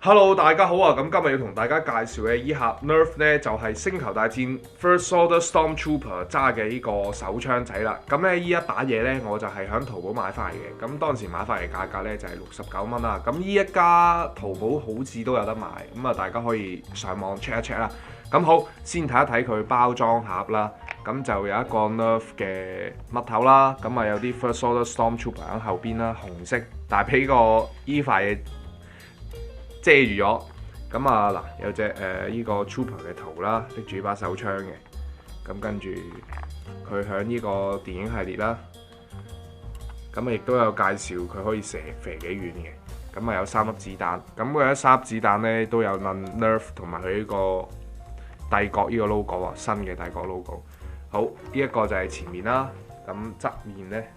Hello，大家好啊！咁今日要同大家介紹嘅依盒 Nerf 呢，就係、星球大戰 First Order Stormtrooper 揸嘅呢個手槍仔啦。咁咧依一把嘢呢，我就係喺淘寶買翻嚟嘅。咁當時買翻嚟價格呢，就係69蚊啦。咁依一家淘寶好似都有得賣，咁啊大家可以上網 check 一 check 啦。咁好，先睇一睇佢包裝盒啦。咁就有一個 Nerf 嘅嘜頭啦。咁啊有啲 First Order Stormtrooper 喺後邊啦，紅色，但係俾個依塊嘢遮住咗，咁啊嗱有隻依個 Trooper 嘅圖啦，拎住把手槍嘅，咁跟住佢響呢個電影系列啦，咁啊亦都有介紹佢可以射幾遠嘅，咁啊有3粒子彈，咁佢一3粒子彈咧都有撚 Nerf 同埋佢呢個帝國呢個 logo 啊，新嘅帝國 logo。好，呢一個就係前面啦，咁側面咧，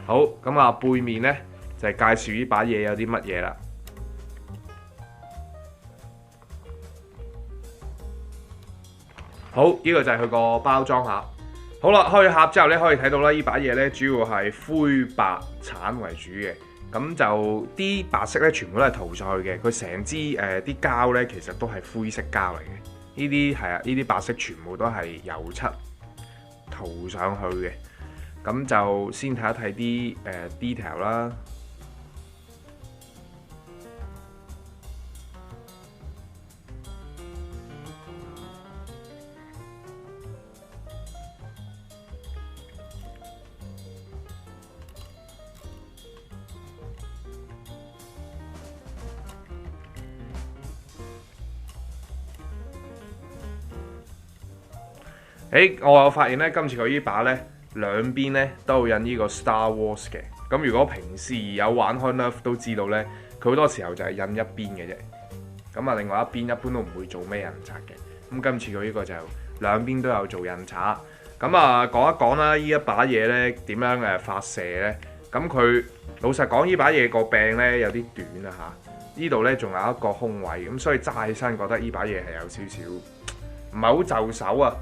好，咁啊背面咧。就係介紹呢把嘢有啲乜嘢啦。好，呢個就係佢個包裝盒。好啦，開盒之後咧，可以睇到啦，呢把嘢咧主要係灰白橙為主嘅。咁就啲白色咧全部都係塗上去嘅。佢成支啲膠咧其實都係灰色膠嚟嘅。呢啲係啊，呢啲白色全部都係油漆塗上去嘅。咁就先睇一睇啲detail 啦。我有發現咧，今次佢呢把咧兩邊咧都有印呢個 Star Wars 嘅。咁如果平時有玩開 Nerf 都知道咧，佢好多時候就係印一邊嘅啫。咁啊，另外一邊一般都唔會做咩印刷嘅。咁今次佢呢個就兩邊都有做印刷。咁啊，講一講啦，呢一把嘢咧點樣發射咧？咁佢老實講，呢把嘢個柄咧有啲短啊嚇。呢度咧仲有一個空位，咁所以揸起身覺得呢把嘢係有少少唔係好就手啊。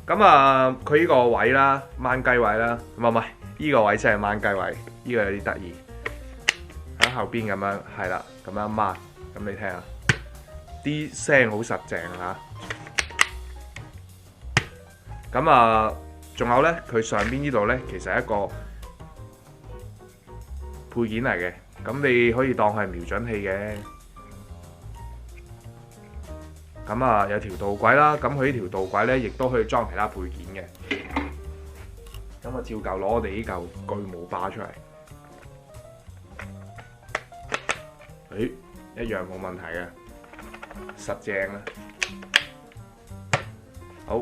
咁啊，佢呢個位啦，掹雞位啦，唔係呢個位先係掹雞位，呢個有啲得意，喺後邊咁樣，係啦，咁樣掹，咁你聽下，啲聲好實淨嚇。咁啊，仲有咧，佢上邊呢度咧，其實係一個配件嚟嘅，咁你可以當係瞄準器嘅。咁啊，有條導軌啦，咁佢呢條導軌咧，亦都可以裝其他配件嘅。咁啊，照舊攞我哋呢嚿巨無霸出嚟，一樣冇問題嘅，實正啦。好，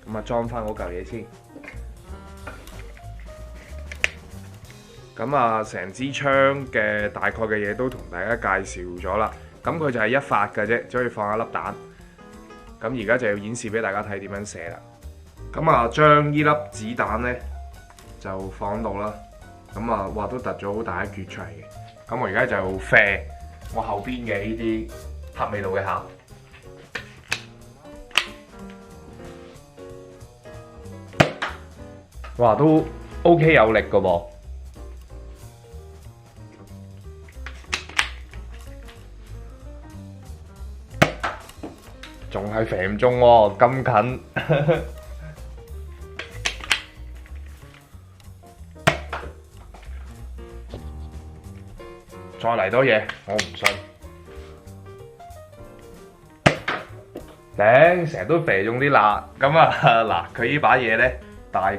咁啊裝翻嗰嚿嘢先。咁啊，成支槍嘅大概嘅嘢都同大家介紹咗啦。咁佢就係一發嘅啫，只可以放一粒彈。咁而家就要演示俾大家睇點樣射啦。咁啊，將呢粒子彈咧就放到啦。咁啊，哇都突咗好大一橛出嚟嘅。咁我而家就射我後邊嘅呢啲黑味道嘅盒。哇，都 OK 有力㗎噃。仲係射唔中喎，咁近。再嚟多嘢，我唔信。頂，成日都射中啲辣。咁啊嗱，佢呢把嘢咧，大概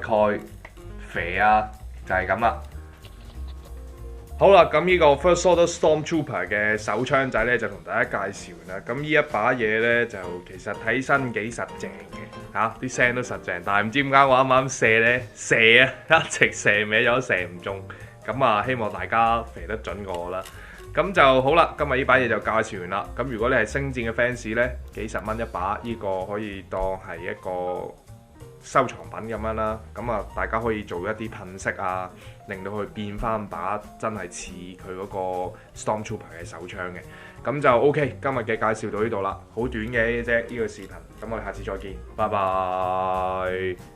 射啊，就係咁啦。好啦，咁呢個 First Order Stormtrooper 嘅手槍仔咧就同大家介紹啦。咁呢一把嘢咧就其實睇身幾實淨嘅嚇，啲聲都實淨，但係唔知點解我啱啱射咧射啊，一直射歪咗，射唔中。咁啊，希望大家射得準過我啦。咁就好啦，今日呢把嘢就介紹完啦。咁如果你係星戰嘅 fans 咧，幾十蚊一把，呢個可以當係一個收藏品咁樣啦，咁啊大家可以做一啲噴色啊，令到佢變翻把真係似佢嗰個 Stormtrooper 嘅手槍嘅，咁就 OK。今日嘅介紹到呢度啦，好短嘅啫呢個視頻，咁我哋下次再見，拜拜。